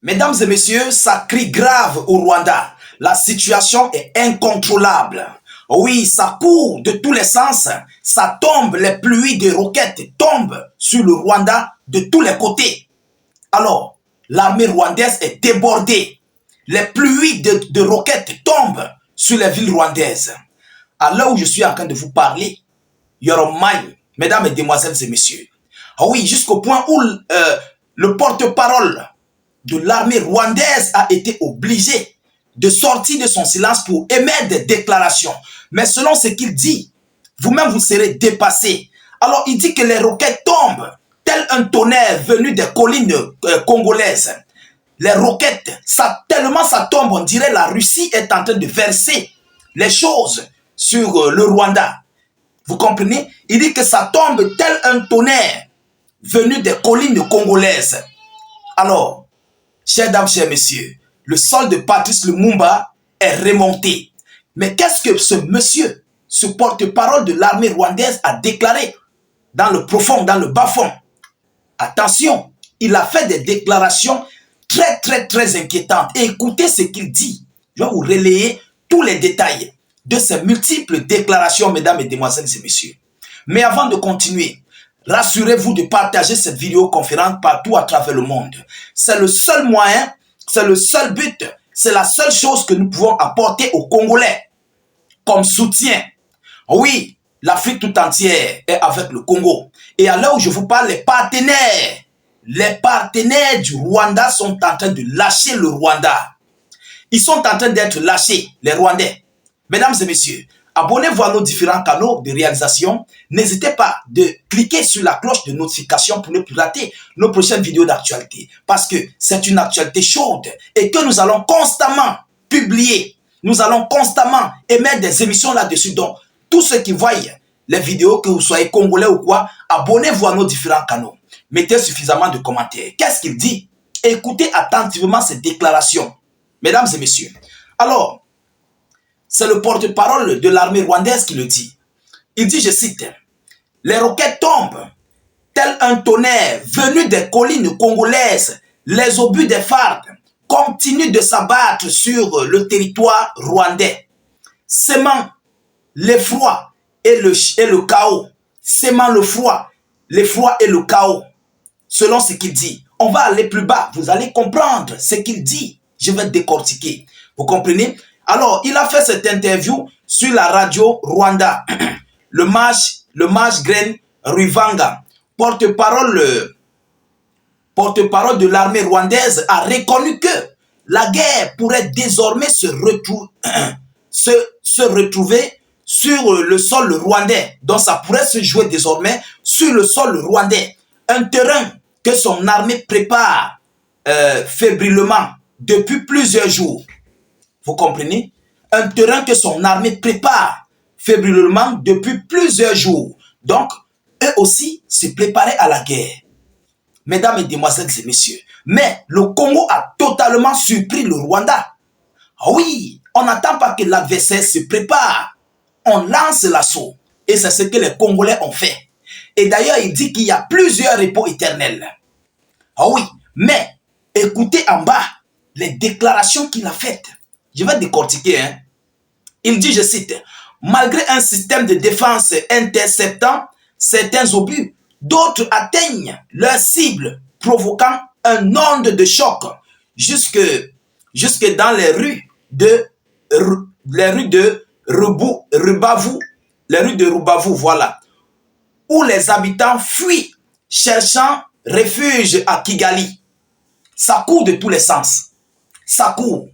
Mesdames et messieurs, ça crie grave au Rwanda. La situation est incontrôlable. Oui, ça court de tous les sens. Ça tombe, les pluies de roquettes tombent sur le Rwanda de tous les côtés. Alors, l'armée rwandaise est débordée. Les pluies de roquettes tombent sur les villes rwandaises. À l'heure où je suis en train de vous parler, Yoromai, mesdames et demoiselles et messieurs. Ah oui, jusqu'au point où le porte-parole de l'armée rwandaise a été obligé de sortir de son silence pour émettre des déclarations. Mais selon ce qu'il dit, vous-même vous serez dépassé. Alors il dit que les roquettes tombent, tel un tonnerre venu des collines congolaises. Les roquettes, tellement ça tombe, on dirait la Russie est en train de verser les choses sur le Rwanda. Vous comprenez? Il dit que ça tombe tel un tonnerre venu des collines congolaises. Alors, chers dames, chers messieurs, le sol de Patrice Lumumba est remonté. Mais qu'est-ce que ce monsieur, ce porte-parole de l'armée rwandaise a déclaré dans le profond, dans le bas-fond? Attention, il a fait des déclarations très inquiétantes. Et écoutez ce qu'il dit. Je vais vous relayer tous les détails de ces multiples déclarations, mesdames et demoiselles et messieurs. Mais avant de continuer, rassurez-vous de partager cette vidéoconférence partout à travers le monde. C'est le seul moyen, c'est le seul but, c'est la seule chose que nous pouvons apporter aux Congolais comme soutien. Oui, l'Afrique tout entière est avec le Congo. Et à l'heure où je vous parle, les partenaires du Rwanda sont en train de lâcher le Rwanda. Ils sont en train d'être lâchés, les Rwandais. Mesdames et messieurs, abonnez-vous à nos différents canaux de réalisation. N'hésitez pas de cliquer sur la cloche de notification pour ne plus rater nos prochaines vidéos d'actualité. Parce que c'est une actualité chaude et que nous allons constamment publier. Nous allons constamment émettre des émissions là-dessus. Donc, tous ceux qui voient les vidéos, que vous soyez congolais ou quoi, abonnez-vous à nos différents canaux. Mettez suffisamment de commentaires. Qu'est-ce qu'il dit? Écoutez attentivement ces déclarations. Mesdames et messieurs. Alors, c'est le porte-parole de l'armée rwandaise qui le dit. Il dit, je cite, « Les roquettes tombent, tel un tonnerre venu des collines congolaises, les obus des FARC continuent de s'abattre sur le territoire rwandais, sémant l'effroi et le chaos, sémant l'effroi et le chaos. » Selon ce qu'il dit, on va aller plus bas, vous allez comprendre ce qu'il dit. Je vais décortiquer. Vous comprenez? Alors, il a fait cette interview sur la radio Rwanda. Le mage Grain Ruvanga, porte-parole de l'armée rwandaise, a reconnu que la guerre pourrait désormais se retrouver sur le sol rwandais. Donc, ça pourrait se jouer désormais sur le sol rwandais. Un terrain que son armée prépare fébrilement depuis plusieurs jours. Vous comprenez? Un terrain que son armée prépare fébrilement depuis plusieurs jours. Donc, eux aussi se préparaient à la guerre. Mesdames et demoiselles et messieurs. Mais le Congo a totalement surpris le Rwanda. Oui, on n'attend pas que l'adversaire se prépare. On lance l'assaut. Et c'est ce que les Congolais ont fait. Et d'ailleurs, il dit qu'il y a plusieurs repos éternels. Ah oui, mais écoutez en bas les déclarations qu'il a faites. Je vais décortiquer. Il dit, je cite, « Malgré un système de défense interceptant certains obus, d'autres atteignent leur cible, provoquant un onde de choc jusque dans les rues de Rubavu, voilà, où les habitants fuient, cherchant refuge à Kigali. Ça court de tous les sens. Ça court.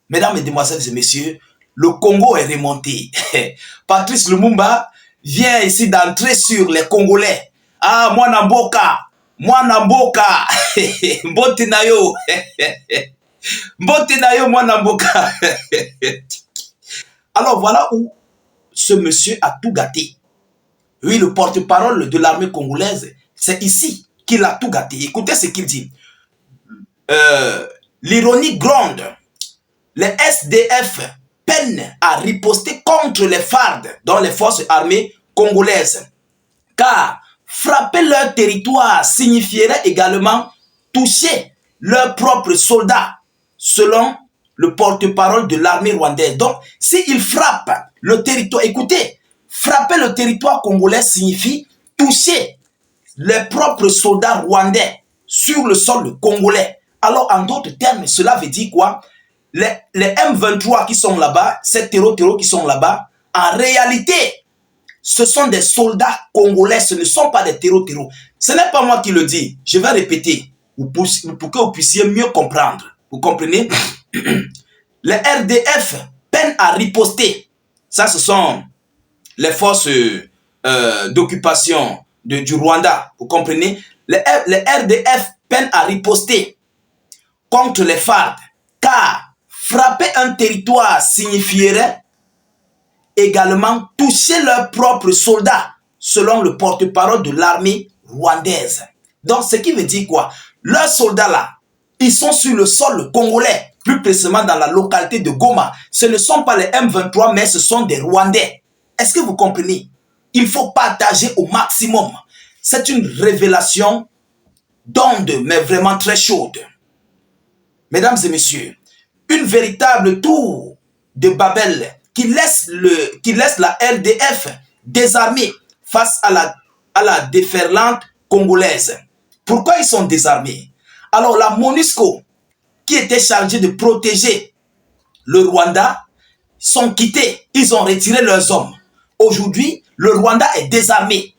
Mesdames et demoiselles et messieurs, le Congo est remonté. Patrice Lumumba vient ici d'entrer sur les Congolais. Ah, Mwana Mboka, Mbote nayo, Mwana Mboka. Alors voilà où ce monsieur a tout gâté. Oui, le porte-parole de l'armée congolaise, c'est ici qu'il a tout gâté. Écoutez ce qu'il dit. L'ironie gronde. Les SDF peinent à riposter contre les FARC, dont les forces armées congolaises. Car frapper leur territoire signifierait également toucher leurs propres soldats, selon le porte-parole de l'armée rwandaise. Donc, s'ils frappent le territoire, écoutez, frapper le territoire congolais signifie toucher les propres soldats rwandais sur le sol congolais. Alors, en d'autres termes, cela veut dire quoi? Les M23 qui sont là-bas, ces terreaux qui sont là-bas, en réalité, ce sont des soldats congolais, ce ne sont pas des terreaux. Ce n'est pas moi qui le dis, je vais répéter pour que vous puissiez mieux comprendre. Vous comprenez? Les RDF peinent à riposter. Ça, ce sont les forces d'occupation du Rwanda. Vous comprenez? Les RDF peinent à riposter contre les FARC, car frapper un territoire signifierait également toucher leurs propres soldats, selon le porte-parole de l'armée rwandaise. Donc, ce qui veut dire quoi? Leurs soldats là, ils sont sur le sol congolais, plus précisément dans la localité de Goma. Ce ne sont pas les M23, mais ce sont des Rwandais. Est-ce que vous comprenez? Il faut partager au maximum. C'est une révélation d'onde, mais vraiment très chaude. Mesdames et messieurs, une véritable tour de Babel qui laisse la RDF désarmée face à la déferlante congolaise. Pourquoi ils sont désarmés? Alors la MONUSCO, qui était chargée de protéger le Rwanda, sont quittés. Ils ont retiré leurs hommes. Aujourd'hui, le Rwanda est désarmé.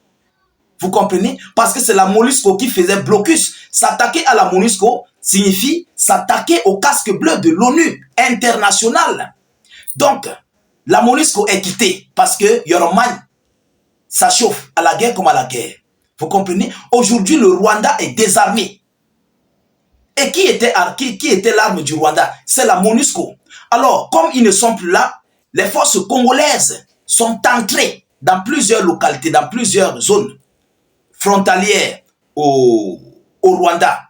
Vous comprenez? Parce que c'est la MONUSCO qui faisait blocus. S'attaquer à la MONUSCO signifie s'attaquer au casque bleu de l'ONU internationale. Donc, la MONUSCO est quittée parce que Yoromagne, ça chauffe à la guerre comme à la guerre. Vous comprenez? Aujourd'hui, le Rwanda est désarmé. Et qui était l'arme du Rwanda? C'est la MONUSCO. Alors, comme ils ne sont plus là, les forces congolaises sont entrées dans plusieurs localités, dans plusieurs zones frontalières au Rwanda.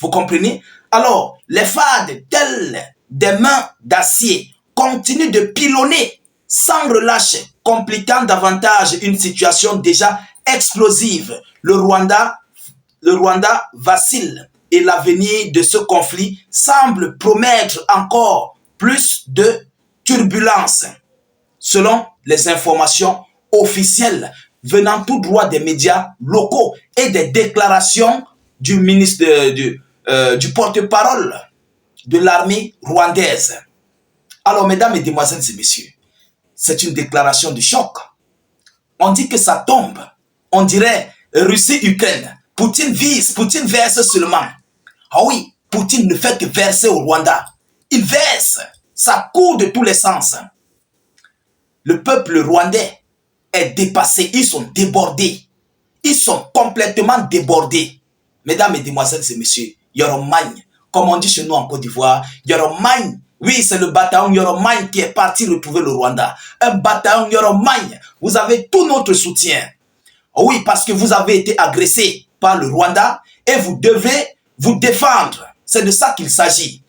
Vous comprenez? Alors, les FARC, tels des mains d'acier, continuent de pilonner sans relâche, compliquant davantage une situation déjà explosive. Le Rwanda vacille et l'avenir de ce conflit semble promettre encore plus de turbulences. Selon les informations officielles venant tout droit des médias locaux et des déclarations du ministre du porte-parole de l'armée rwandaise. Alors, mesdames et demoiselles et messieurs, c'est une déclaration de choc. On dit que ça tombe. On dirait Russie-Ukraine. Poutine verse seulement. Ah oui, Poutine ne fait que verser au Rwanda. Il verse. Ça court de tous les sens. Le peuple rwandais est dépassé. Ils sont débordés. Ils sont complètement débordés. Mesdames et demoiselles et messieurs, Yoromagne, comme on dit chez nous en Côte d'Ivoire, Yoromagne, oui, c'est le bataillon Yoromagne qui est parti retrouver le Rwanda. Un bataillon Yoromagne, vous avez tout notre soutien. Oui, parce que vous avez été agressé par le Rwanda et vous devez vous défendre. C'est de ça qu'il s'agit.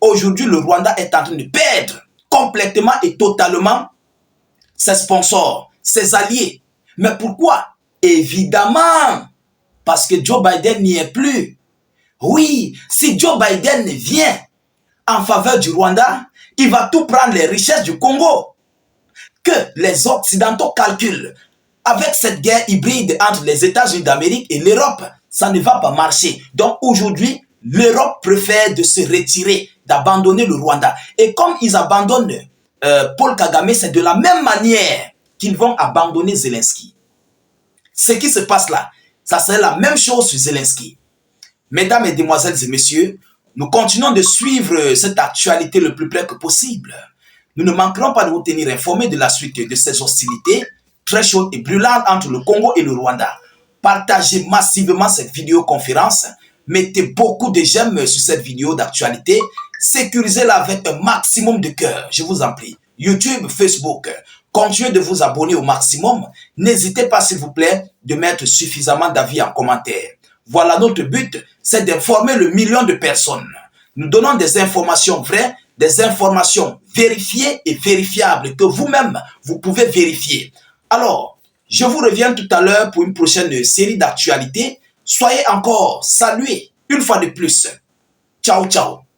Aujourd'hui, le Rwanda est en train de perdre complètement et totalement ses sponsors, ses alliés. Mais pourquoi? Évidemment, parce que Joe Biden n'y est plus. Oui, si Joe Biden vient en faveur du Rwanda, il va tout prendre les richesses du Congo. Que les Occidentaux calculent. Avec cette guerre hybride entre les États-Unis d'Amérique et l'Europe, ça ne va pas marcher. Donc aujourd'hui, l'Europe préfère de se retirer, d'abandonner le Rwanda. Et comme ils abandonnent Paul Kagame, c'est de la même manière qu'ils vont abandonner Zelensky. Ce qui se passe là, ça serait la même chose sur Zelensky. Mesdames et demoiselles et messieurs, nous continuons de suivre cette actualité le plus près que possible. Nous ne manquerons pas de vous tenir informés de la suite de ces hostilités très chaudes et brûlantes entre le Congo et le Rwanda. Partagez massivement cette vidéoconférence. Mettez beaucoup de j'aime sur cette vidéo d'actualité. Sécurisez-la avec un maximum de cœur, je vous en prie. YouTube, Facebook, continuez de vous abonner au maximum. N'hésitez pas, s'il vous plaît, de mettre suffisamment d'avis en commentaire. Voilà, notre but, c'est d'informer le million de personnes. Nous donnons des informations vraies, des informations vérifiées et vérifiables que vous-même, vous pouvez vérifier. Alors, je vous reviens tout à l'heure pour une prochaine série d'actualités. Soyez encore salués une fois de plus. Ciao, ciao.